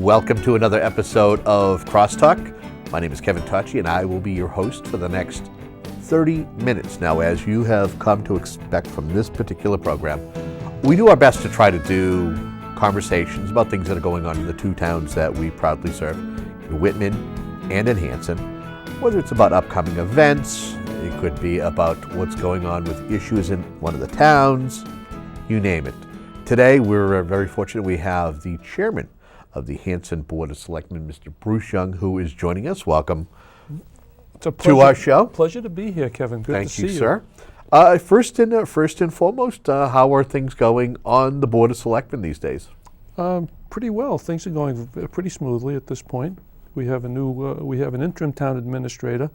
Welcome to another episode of Crosstalk. My name is Kevin Tocci, and I will be your host for the next 30 minutes. Now, as you have come to expect from this particular program, we do our best to try to do conversations about things that are going on in the two towns that we proudly serve, in Whitman and in Hanson. Whether it's about upcoming events, it could be about what's going on with issues in one of the towns, you name it. Today, we're very fortunate we have the chairman of the Hanson Board of Selectmen, Mr. Bruce Young, who is joining us. Welcome it's a pleasure, to our show. Pleasure to be here, Kevin. Good Thank to see you, you. Sir. First and foremost, how are things going on the Board of Selectmen these days? Pretty well. Things are going pretty smoothly at this point. We have an interim town administrator.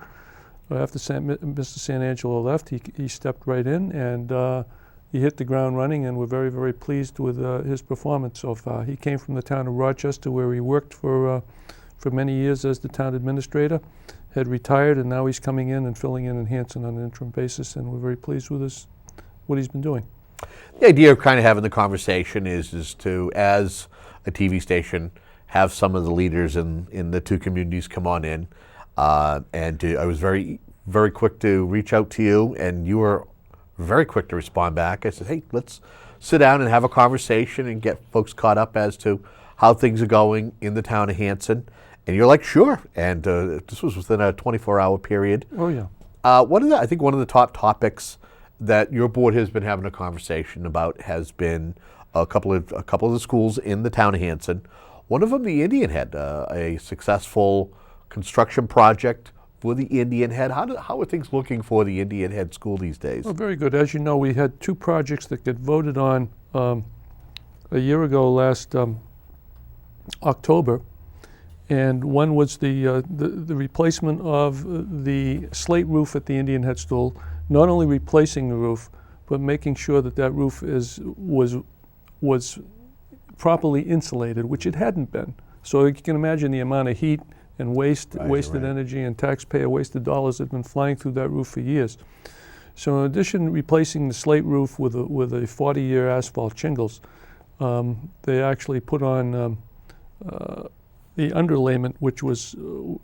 After Mr. San Angelo left, he stepped right in and he hit the ground running, and we're very, very pleased with his performance so far. He came from the town of Rochester, where he worked for many years as the town administrator, had retired, and now he's coming in and filling in Hanson on an interim basis, and we're very pleased with what he's been doing. The idea of kind of having the conversation is to, as a TV station, have some of the leaders in the two communities come on in, I was very, very quick to reach out to you, and you were very quick to respond back. I said, hey, let's sit down and have a conversation and get folks caught up as to how things are going in the town of Hanson. And you're like, sure. And this was within a 24-hour period. Oh, yeah. I think one of the top topics that your board has been having a conversation about has been a couple of the schools in the town of Hanson. One of them, the Indian Head, a successful construction project for the Indian Head. How are things looking for the Indian Head School these days? Well, very good. As you know, we had two projects that got voted on a year ago last October, and one was the replacement of the slate roof at the Indian Head School. Not only replacing the roof, but making sure that roof was properly insulated, which it hadn't been. So you can imagine the amount of heat and wasted energy and taxpayer wasted dollars that have been flying through that roof for years. So in addition to replacing the slate roof with a 40-year asphalt shingles, they actually put on the underlayment, which was the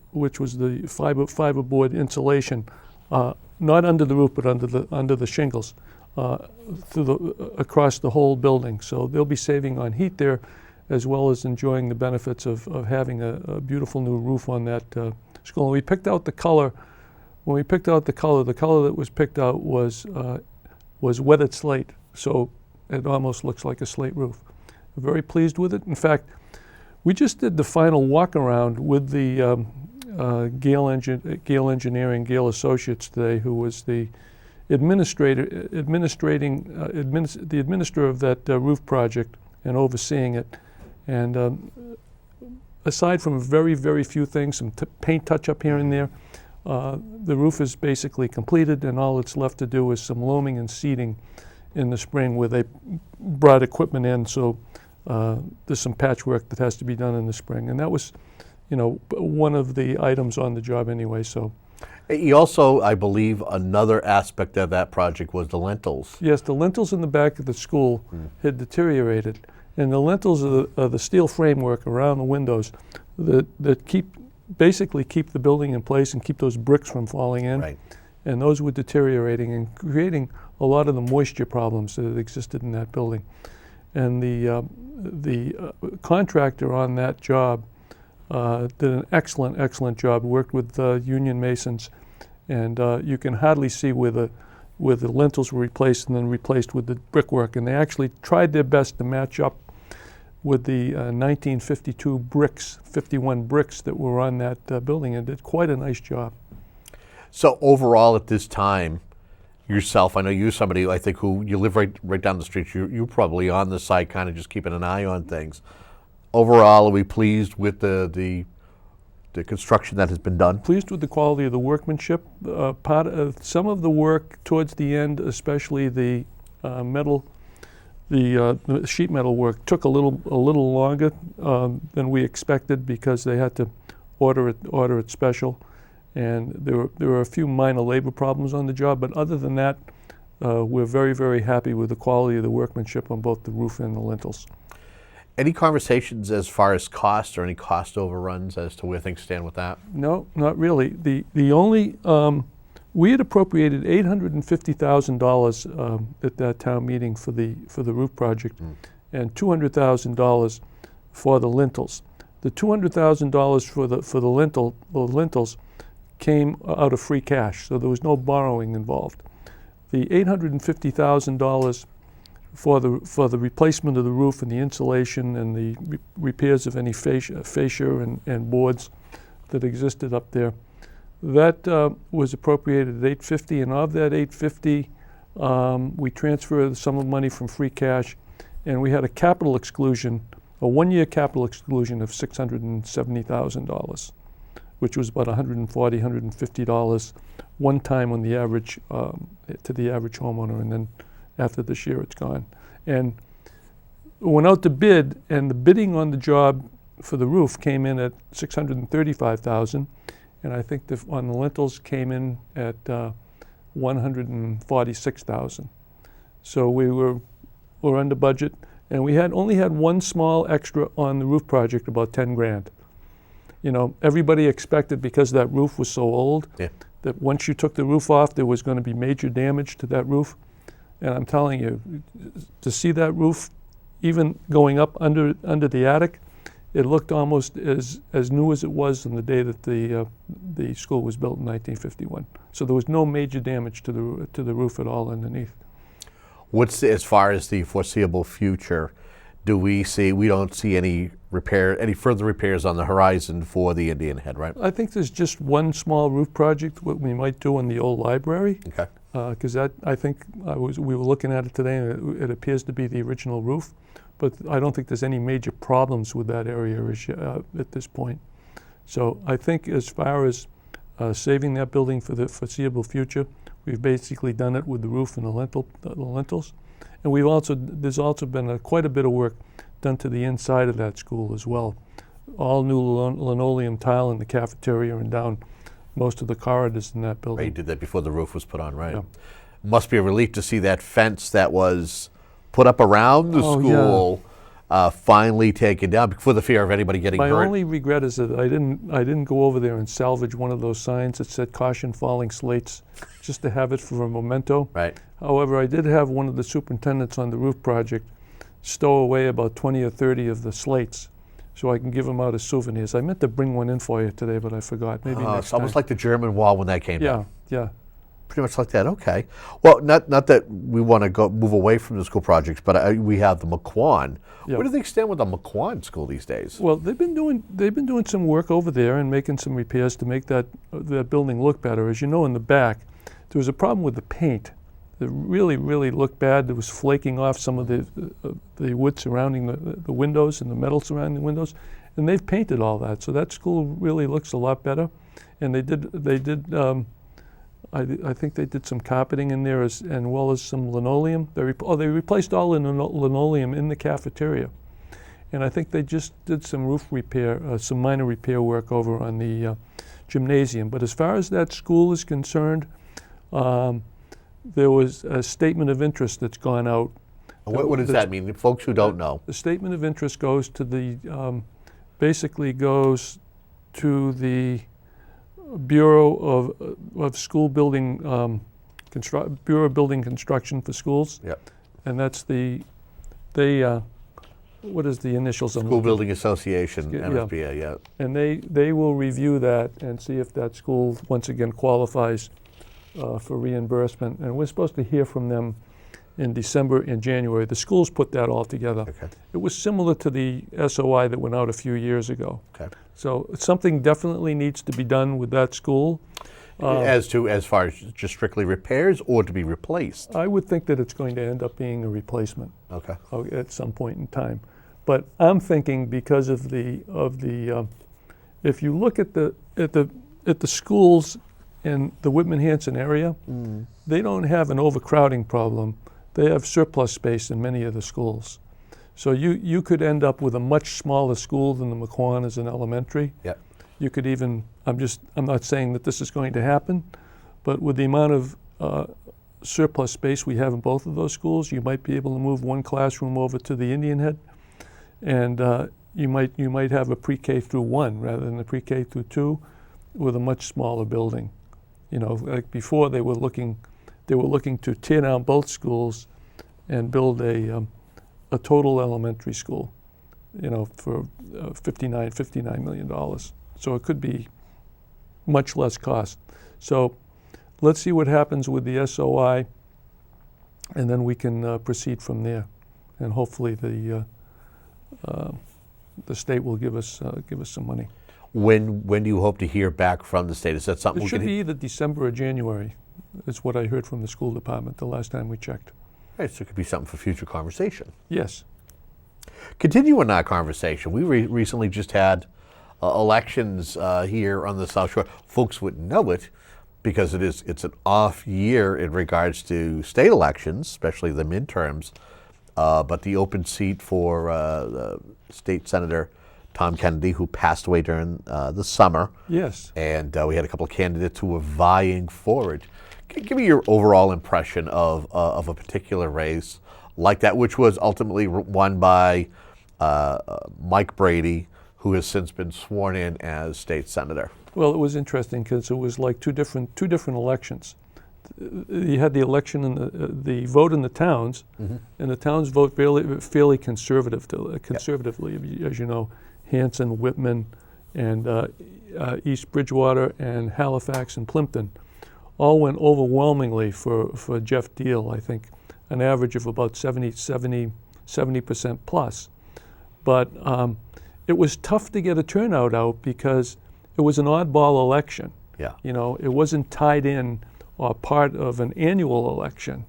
fiberboard insulation, not under the roof but under the shingles, across the whole building. So they'll be saving on heat there, as well as enjoying the benefits of having a beautiful new roof on that school. And we picked out the color. When we picked out the color that was picked out was weathered slate, so it almost looks like a slate roof. We're very pleased with it. In fact, we just did the final walk around with the Gale Engineering, Gale Associates today, who was the administrator of that roof project and overseeing it. And aside from very, very few things, some paint touch-up here and there, the roof is basically completed, and all it's left to do is some loaming and seeding in the spring, where they brought equipment in. So there's some patchwork that has to be done in the spring, and that was, one of the items on the job anyway. So. You also, I believe, another aspect of that project was the lintels. Yes, the lintels in the back of the school had deteriorated. And the lintels are the steel framework around the windows that basically keep the building in place and keep those bricks from falling in. Right. And those were deteriorating and creating a lot of the moisture problems that existed in that building. And the contractor on that job did an excellent job. Worked with union masons, and you can hardly see where the lintels were replaced and then replaced with the brickwork. And they actually tried their best to match up with the 1952 bricks, 51 bricks that were on that building, and did quite a nice job. So overall at this time, yourself, I know you're somebody, I think, who you live right down the street. You're probably on the site, kind of just keeping an eye on things. Overall, are we pleased with the construction that has been done? Pleased with the quality of the workmanship. Some of the work towards the end, especially the sheet metal work, took a little longer than we expected, because they had to order it special, and there were a few minor labor problems on the job. But other than that, we're very, very happy with the quality of the workmanship on both the roof and the lintels. Any conversations as far as cost or any cost overruns as to where things stand with that? No, not really. The only, we had appropriated $850,000 at that town meeting for the roof project, and $200,000 for the lintels. The $200,000 for the lintels came out of free cash, so there was no borrowing involved. The $850,000 for the replacement of the roof and the insulation and the repairs of any fascia and boards that existed up there, that was appropriated at $850,000, and of that $850,000, we transferred some of the money from free cash, and we had a capital exclusion, a one-year capital exclusion of $670,000, which was about $140, $150 one time on the average, to the average homeowner, and then after this year it's gone. And we went out to bid, and the bidding on the job for the roof came in at $635,000, and I think on the lintels came in at $146,000. So we were under budget, and we only had one small extra on the roof project, about 10 grand. You know, everybody expected, because that roof was so old, that once you took the roof off, there was going to be major damage to that roof. And I'm telling you, to see that roof even going up under the attic, it looked almost as new as it was on the day that the school was built in 1951. So there was no major damage to the roof at all underneath. As far as the foreseeable future, we don't see any further repairs on the horizon for the Indian Head, right? I think there's just one small roof project, what we might do in the old library. Okay. Because I think we were looking at it today, and it appears to be the original roof, but I don't think there's any major problems with that area at this point. So I think as far as saving that building for the foreseeable future, we've basically done it with the roof and the lintels. And there's also been quite a bit of work done to the inside of that school as well. All new linoleum tile in the cafeteria and down most of the corridors in that building. Right, you did that before the roof was put on, right? Yeah. Must be a relief to see that fence that was put up around the school finally taken down, for the fear of anybody getting hurt. My only regret is that I didn't go over there and salvage one of those signs that said "Caution Falling Slates," just to have it for a memento. Right. However, I did have one of the superintendents on the roof project stow away about 20 or 30 of the slates, so I can give them out as souvenirs. I meant to bring one in for you today, but I forgot. Maybe next time. It's almost like the German wall when that came down. Yeah. Pretty much like that. Okay. Well, not that we want to move away from the school projects, but we have the Maquan. Yeah. Where do they stand with the Maquan School these days? Well, they've been doing some work over there and making some repairs to make that building look better. As you know, in the back, there was a problem with the paint. It really, really looked bad. It was flaking off some of the wood surrounding the windows and the metal surrounding the windows, and they've painted all that. So that school really looks a lot better. And they did. I think they did some carpeting in there as well as some linoleum. They replaced all the linoleum in the cafeteria, and I think they just did some roof repair, some minor repair work over on the gymnasium. But as far as that school is concerned, there was a statement of interest that's gone out. What does that mean? Folks who don't know. The statement of interest goes to basically goes to the Bureau of School Building, Bureau of Building Construction for Schools. Yep. And that's what is the initials? School Building Association, MSBA, yeah. And they will review that and see if that school once again qualifies for reimbursement. And we're supposed to hear from them in December and January. The schools put that all together. Okay. It was similar to the SOI that went out a few years ago. Okay. So something definitely needs to be done with that school. As far as just strictly repairs or to be replaced? I would think that it's going to end up being a replacement. Okay. At some point in time. But I'm thinking because of the if you look at the schools in the Whitman-Hanson area, they don't have an overcrowding problem. They have surplus space in many of the schools. So you could end up with a much smaller school than the Maquan as an elementary. Yep. You could even, I'm not saying that this is going to happen, but with the amount of surplus space we have in both of those schools, you might be able to move one classroom over to the Indian Head and you might have a pre-K through 1 rather than a pre-K through 2 with a much smaller building. You know, like before they were looking to tear down both schools and build a total elementary school, you know, for $59 million. So it could be much less cost. So let's see what happens with the SOI, and then we can proceed from there. And hopefully the state will give us some money. When do you hope to hear back from the state? Is that something It should be either December or January, is what I heard from the school department the last time we checked. Right, so it could be something for future conversation. Yes. Continuing our conversation, we recently just had elections here on the South Shore. Folks wouldn't know it because it's an off year in regards to state elections, especially the midterms. But the open seat for State Senator Tom Kennedy, who passed away during the summer. Yes. And we had a couple of candidates who were vying for it. Give me your overall impression of a particular race like that, which was ultimately won by Mike Brady, who has since been sworn in as state senator. Well, it was interesting because it was like two different elections. You had the election and the vote in the towns, and the towns vote fairly conservatively, as you know. Hanson, Whitman, and East Bridgewater, and Halifax, and Plimpton all went overwhelmingly for Jeff Deal. I think an average of about 70% plus. But it was tough to get a turnout out because it was an oddball election. Yeah. You know, it wasn't tied in or part of an annual election.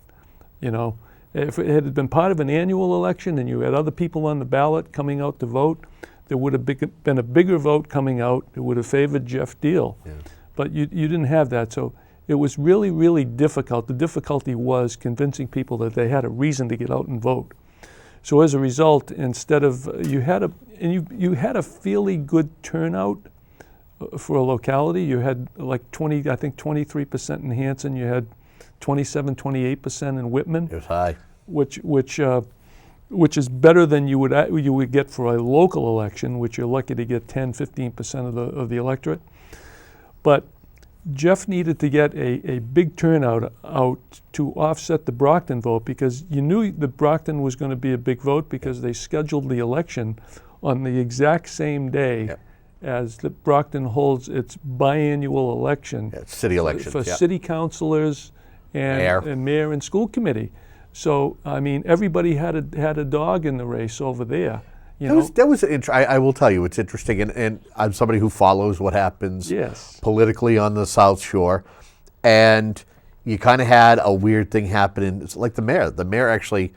You know, if it had been part of an annual election and you had other people on the ballot coming out to vote, there would have been a bigger vote coming out. It would have favored Jeff Deal. Yeah. But you didn't have that. So it was really, really difficult. The difficulty was convincing people that they had a reason to get out and vote. So as a result, instead of you had a fairly good turnout for a locality. You had like 23% in Hanson. You had 28% in Whitman. It was high. Which is better than you would get for a local election, which you're lucky to get 10-15% of the electorate. But Jeff needed to get a big turnout out to offset the Brockton vote, because you knew that Brockton was going to be a big vote because they scheduled the election on the exact same day as the Brockton holds its biannual election. It's city elections. For city councilors and mayor and school committee. So, I mean, everybody had a dog in the race over there. I will tell you, it's interesting, and I'm somebody who follows what happens politically on the South Shore, and you kind of had a weird thing happen. It's like the mayor. The mayor actually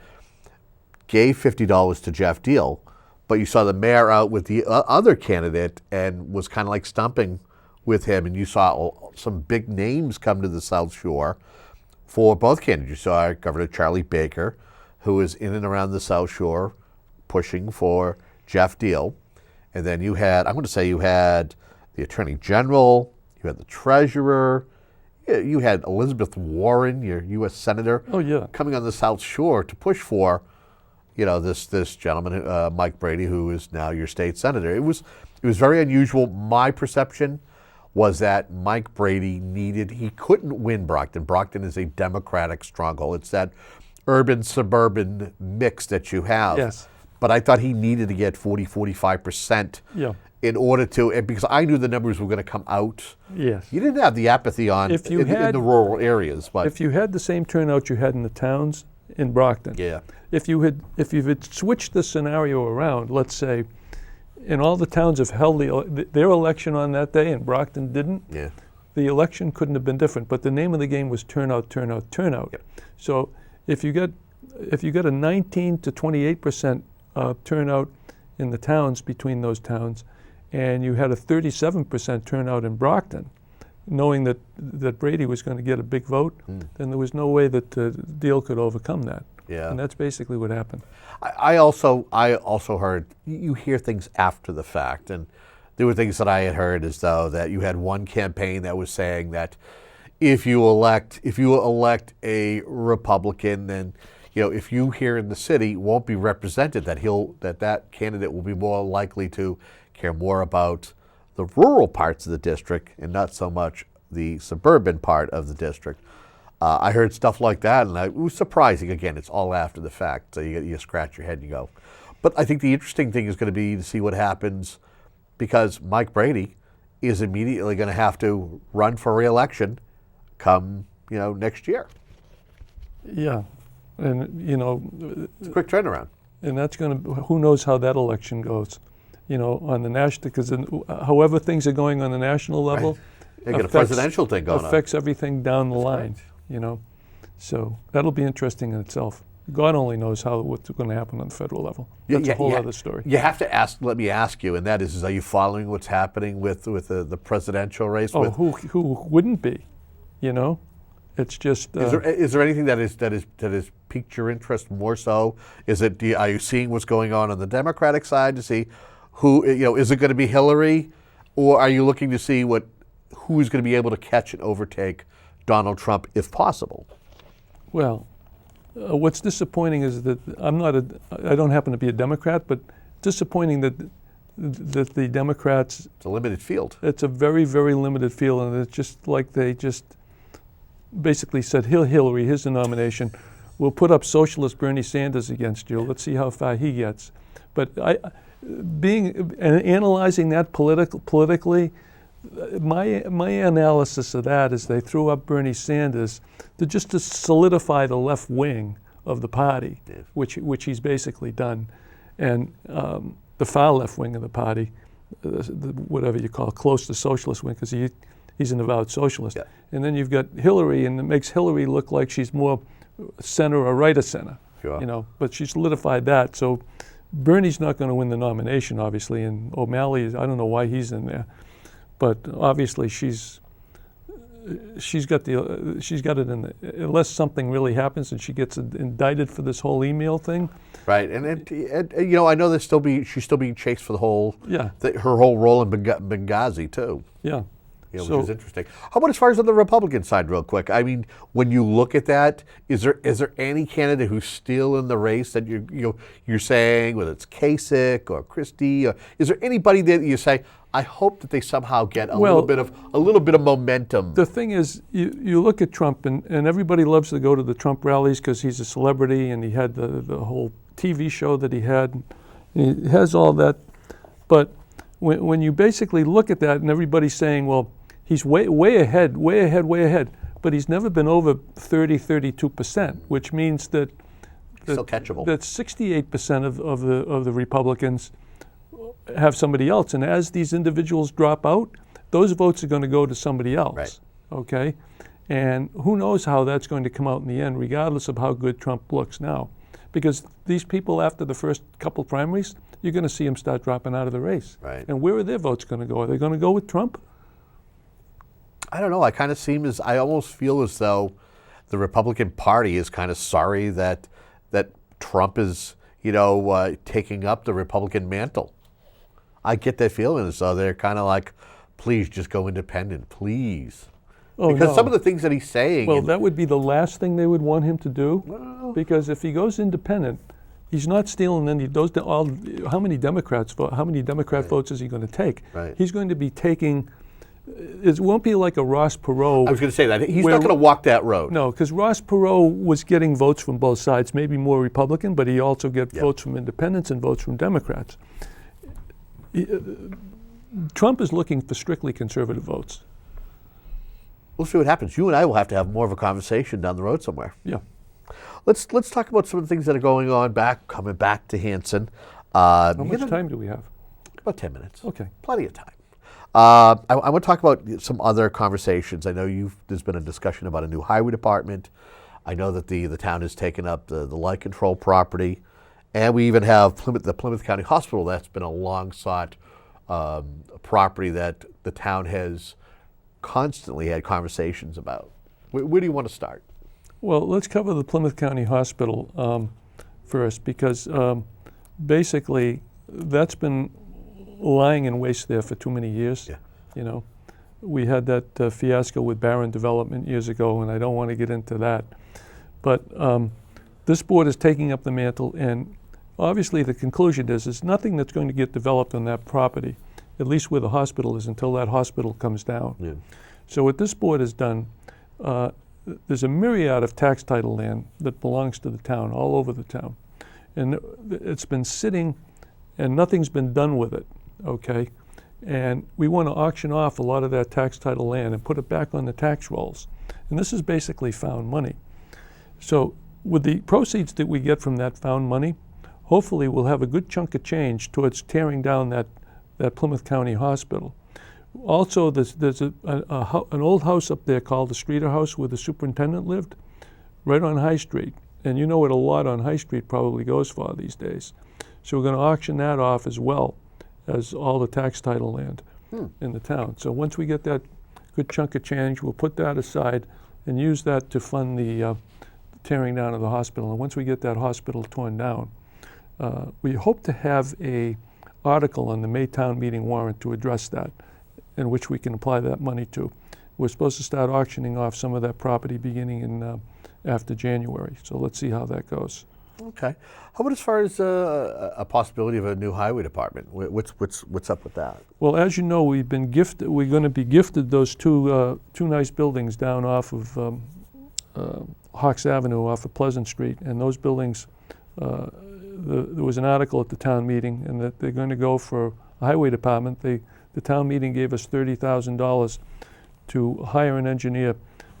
gave $50 to Jeff Deal, but you saw the mayor out with the other candidate and was kind of like stumping with him, and you saw some big names come to the South Shore for both candidates. You saw Governor Charlie Baker, who is in and around the South Shore pushing for Jeff Deal. And then you had the Attorney General, you had the Treasurer, you had Elizabeth Warren, your U.S. Senator, coming on the South Shore to push for, this gentleman, Mike Brady, who is now your state senator. It was very unusual. My perception was that Mike Brady he couldn't win Brockton. Brockton is a Democratic stronghold. It's that urban-suburban mix that you have. Yes. But I thought he needed to get 45% in order to, because I knew the numbers were going to come out. Yes. You didn't have the apathy in the rural areas. But if you had the same turnout you had in the towns in Brockton, if you had switched the scenario around, let's say, and all the towns have held their election on that day and Brockton didn't, the election couldn't have been different. But the name of the game was turnout. Yep. So if you got a 19 to 28% turnout in the towns, between those towns, and you had a 37% turnout in Brockton, knowing that Brady was going to get a big vote, then there was no way that the Deal could overcome that. Yeah. And that's basically what happened. I also heard, you hear things after the fact, and there were things that I had heard as though that you had one campaign that was saying that if you elect a Republican, then if you here in the city won't be represented, that candidate will be more likely to care more about the rural parts of the district and not so much the suburban part of the district. I heard stuff like that, and it was surprising. Again, it's all after the fact, so you scratch your head and you go. But I think the interesting thing is going to be to see what happens, because Mike Brady is immediately going to have to run for re-election come next year. Yeah, and it's a quick turnaround. And that's going to, who knows how that election goes, on the national, because however things are going on the national level, right. They got a presidential thing going affects everything down the line, right. So that'll be interesting in itself. God only knows what's going to happen on the federal level. That's a whole other story. You have to ask. Let me ask you, and that is are you following what's happening with the presidential race? Oh, who wouldn't be? It's just. Is there anything that has piqued your interest more so? Are you seeing what's going on the Democratic side to see who is it going to be Hillary, or are you looking to see who is going to be able to catch and overtake Donald Trump if possible? Well, what's disappointing is that I don't happen to be a Democrat, but disappointing that the Democrats. It's a limited field. It's a very, very limited field, and it's just like they just basically said, Hillary, here's the nomination. We'll put up socialist Bernie Sanders against you. Let's see how far he gets. But analyzing that politically, my analysis of that is they threw up Bernie Sanders to solidify the left wing of the party, which he's basically done, and the far left wing of the party, whatever you call it, close to socialist wing, because he's an avowed socialist. Yeah. And then you've got Hillary, and it makes Hillary look like she's more center or right of center. Sure. But she solidified that. So Bernie's not going to win the nomination, obviously, and O'Malley I don't know why he's in there, but obviously she's got it in unless something really happens and she gets indicted for this whole email thing. Right, and I know she's still being chased for the whole her whole role in Benghazi too. Yeah. Which is interesting. How about as far as on the Republican side, real quick? I mean, when you look at that, is there any candidate who's still in the race that you're saying, whether it's Kasich or Christie, or is there anybody that you say, I hope that they somehow get a little bit of momentum? The thing is, you look at Trump, and everybody loves to go to the Trump rallies because he's a celebrity, and he had the whole TV show that he had. And he has all that, but when you basically look at that, and everybody's saying, well, he's way ahead, but he's never been over 32%, which means that still catchable. That 68% of the Republicans have somebody else, and as these individuals drop out, those votes are going to go to somebody else. Right. Okay, and who knows how that's going to come out in the end, regardless of how good Trump looks now, because these people after the first couple primaries, you're going to see them start dropping out of the race. Right. And where are their votes going to go? Are they going to go with Trump? I don't know. I almost feel as though the Republican Party is kind of sorry that Trump is, taking up the Republican mantle. I get that feeling as though they're kind of like, please just go independent, please. Oh, because no. some of the things that he's saying. Well, that would be the last thing they would want him to do, because if he goes independent, he's not stealing any. How many Democrats vote? How many Democrat votes is he going to take? Right. He's going to be taking. It won't be like a Ross Perot. I was going to say that. He's not going to walk that road. No, because Ross Perot was getting votes from both sides, maybe more Republican, but he also get votes from independents and votes from Democrats. Trump is looking for strictly conservative votes. We'll see what happens. You and I will have to have more of a conversation down the road somewhere. Yeah. Let's talk about some of the things that are going on coming back to Hanson. How much time do we have? About 10 minutes. Okay. Plenty of time. I want to talk about some other conversations. I know there's been a discussion about a new highway department. I know that the town has taken up the light control property, and we even have the Plymouth County Hospital. That's been a long-sought property that the town has constantly had conversations about. Where do you want to start? Well, let's cover the Plymouth County Hospital first, because basically that's been lying in waste there for too many years. Yeah. We had that fiasco with Barron Development years ago, and I don't want to get into that. But This board is taking up the mantle, and obviously the conclusion is there's nothing that's going to get developed on that property, at least where the hospital is, until that hospital comes down. Yeah. So what this board has done, there's a myriad of tax title land that belongs to the town, all over the town. And it's been sitting and nothing's been done with it, okay? And we want to auction off a lot of that tax title land and put it back on the tax rolls. And this is basically found money. So with the proceeds that we get from that found money, hopefully we'll have a good chunk of change towards tearing down that Plymouth County Hospital. Also, there's an old house up there called the Streeter House where the superintendent lived, right on High Street. And you know what a lot on High Street probably goes for these days. So we're going to auction that off as well as all the tax title land in the town. So once we get that good chunk of change, we'll put that aside and use that to fund the tearing down of the hospital. And once we get that hospital torn down, we hope to have a article on the May town meeting warrant to address that, in which we can apply that money to. We're supposed to start auctioning off some of that property beginning in after January. So let's see how that goes. Okay. How about as far as a possibility of a new highway department? What's up with that? Well, as you know, we're going to be gifted those two nice buildings down off of Hawks Avenue, off of Pleasant Street, and those buildings. There was an article at the town meeting, and that they're going to go for a highway department. The town meeting gave us $30,000 to hire an engineer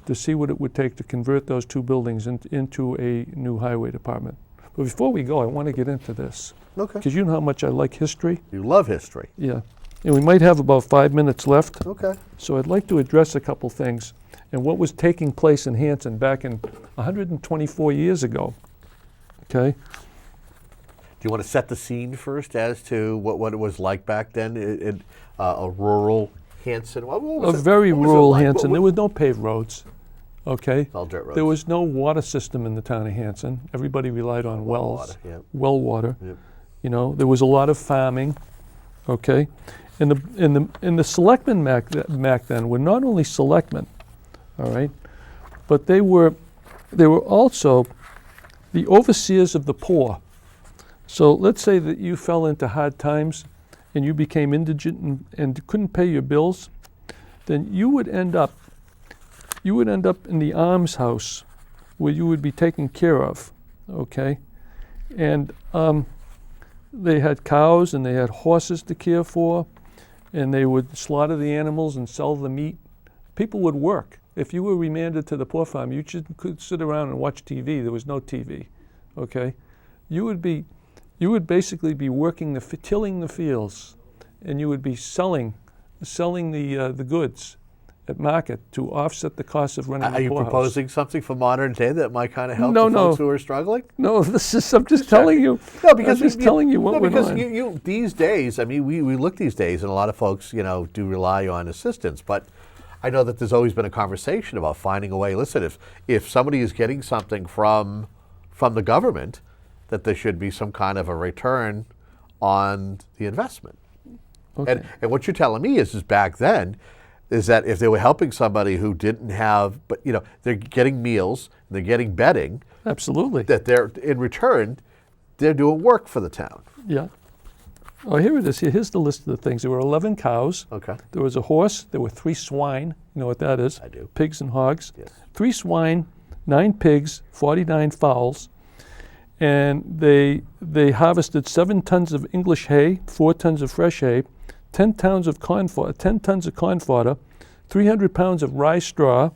to see what it would take to convert those two buildings into a new highway department. But before we go, I want to get into this. Okay. Because you know how much I like history. You love history. Yeah. And we might have about 5 minutes left. Okay. So I'd like to address a couple things and what was taking place in Hanson back in 124 years ago. Okay? Do you want to set the scene first as to what it was like back then in a rural Hanson? A very rural Hanson. There was no paved roads. Okay? It's all dirt roads. There was no water system in the town of Hanson. Everybody relied on wells. Water, well water. Yep. You know, there was a lot of farming. Okay? And the selectmen back then were not only selectmen, all right, but they were also the overseers of the poor. So let's say that you fell into hard times and you became indigent and couldn't pay your bills, then you would end up in the almshouse where you would be taken care of, okay? And they had cows and they had horses to care for, and they would slaughter the animals and sell the meat. People would work. If you were remanded to the poor farm, you could sit around and watch TV. There was no TV, okay? You would basically be working tilling the fields, and you would be selling the goods at market to offset the cost of running the poorhouse. Are you proposing something for modern day that might kind of help folks who are struggling? No, I'm just telling you. No, because I'm just telling you what went on. Because you these days, I mean, we look these days, and a lot of folks, do rely on assistance, but I know that there's always been a conversation about finding a way. Listen, if somebody is getting something from the government, that there should be some kind of a return on the investment. Okay. And what you're telling me is back then, is that if they were helping somebody who didn't have, but they're getting meals, they're getting bedding. Absolutely. That they're, in return, they're doing work for the town. Yeah. Oh, here it is. Here's the list of the things. There were 11 cows. Okay. There was a horse. There were 3 swine. You know what that is? I do. Pigs and hogs. Yes. 3 swine, 9 pigs, 49 fowls. And they harvested 7 tons of English hay, 4 tons of fresh hay, 10 tons of corn fodder, 300 pounds of rye straw,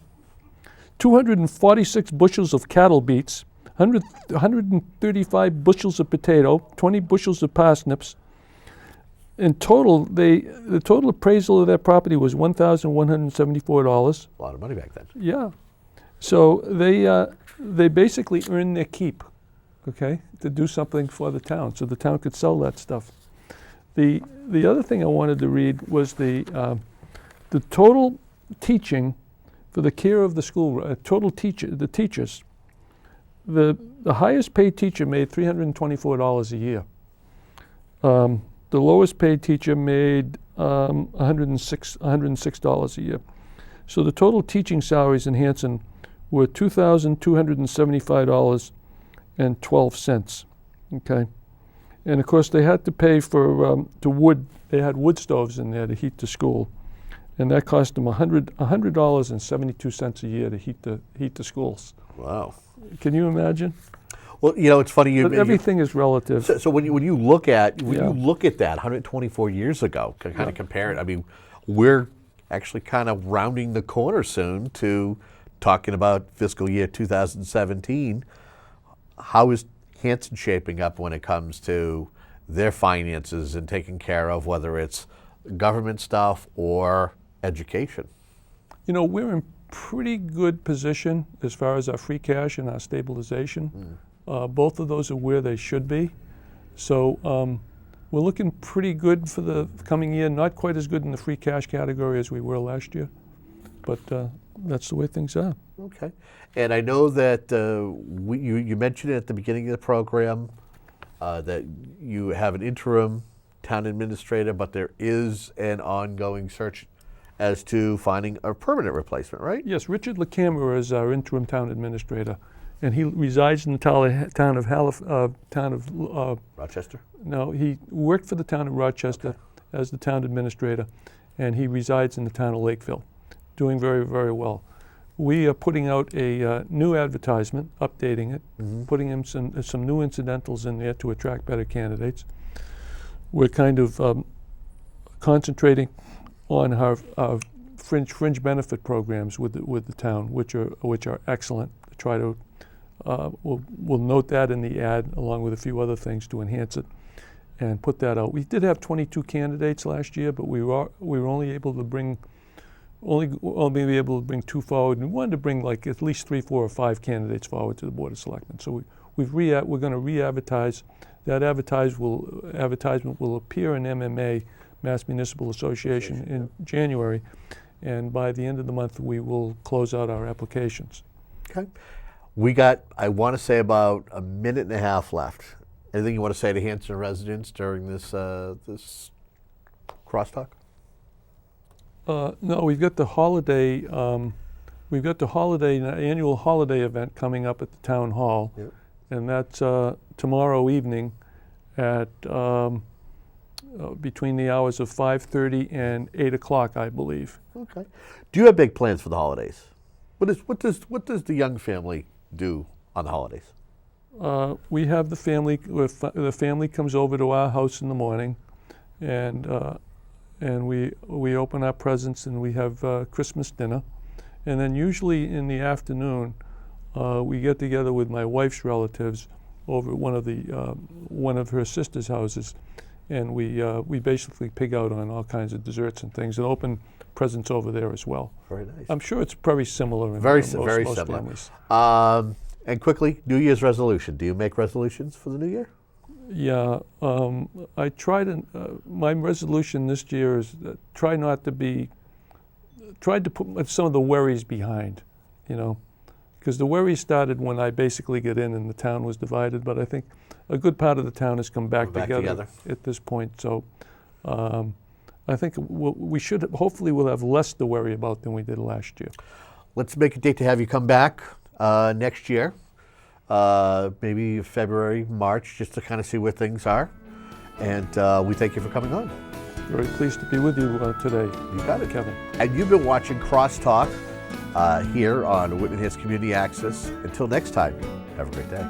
246 bushels of cattle beets, 135 bushels of potato, 20 bushels of parsnips. In total, the total appraisal of that property was $1,174. A lot of money back then. Yeah. So they basically earned their keep, okay, to do something for the town, so the town could sell that stuff. The other thing I wanted to read was the total teaching for the care of the school. The teachers. The highest paid teacher made $324 a year. The lowest paid teacher made $106 a year. So the total teaching salaries in Hanson were $2,275 Okay, and of course they had to pay for to wood. They had wood stoves in there to heat the school, and that cost them $100.72 a year to heat the schools. Wow. Can you imagine? Well, it's funny. But everything is relative. So when you look at that 124 years ago, kind of compare it. I mean, we're actually kind of rounding the corner soon to talking about fiscal year 2017. How is Hanson shaping up when it comes to their finances and taking care of whether it's government stuff or education? We're in pretty good position as far as our free cash and our stabilization. Both of those are where they should be. So we're looking pretty good for the coming year. Not quite as good in the free cash category as we were last year, but that's the way things are. Okay. And I know that you mentioned it at the beginning of the program that you have an interim town administrator, but there is an ongoing search as to finding a permanent replacement, right? Yes, Richard LaCamera is our interim town administrator, and he resides in the town of Rochester? No, he worked for the town of Rochester as the town administrator, and he resides in the town of Lakeville, doing very, very well. We are putting out a new advertisement, updating it, putting in some new incidentals in there to attract better candidates. We're kind of concentrating on our fringe benefit programs with the town, which are excellent. Try to we'll note that in the ad along with a few other things to enhance it and put that out. We did have 22 candidates last year, but we were only able to bring two forward, and we wanted to bring like at least 3, 4, or 5 candidates forward to the Board of Selectmen. So we're going to re-advertise. That advertisement will appear in MMA, Mass Municipal Association, in January, and by the end of the month we will close out our applications. Okay. We got, I want to say, about a minute and a half left. Anything you want to say to Hanson residents during this crosstalk? No, we've got the holiday. Annual holiday event coming up at the town hall, and that's tomorrow evening at between the hours of 5:30 and 8 o'clock, I believe. Okay. Do you have big plans for the holidays? What does the young family do on the holidays? We have the family. The family comes over to our house in the morning, and we open our presents and we have Christmas dinner, and then usually in the afternoon we get together with my wife's relatives over at one of her sister's houses, and we basically pig out on all kinds of desserts and things and open presents over there as well. Very nice. I'm sure it's very similar in very most similar. families. And quickly, New Year's resolution. Do you make resolutions for the new year? Yeah, I tried. My resolution this year is tried to put some of the worries behind, because the worries started when I basically got in and the town was divided. But I think a good part of the town has come back together at this point. So I think hopefully we'll have less to worry about than we did last year. Let's make a date to have you come back next year. Maybe February, March, just to kind of see where things are. And we thank you for coming on. Very pleased to be with you today. You got it, Kevin. And you've been watching Crosstalk here on Whitman Hills Community Access. Until next time, have a great day.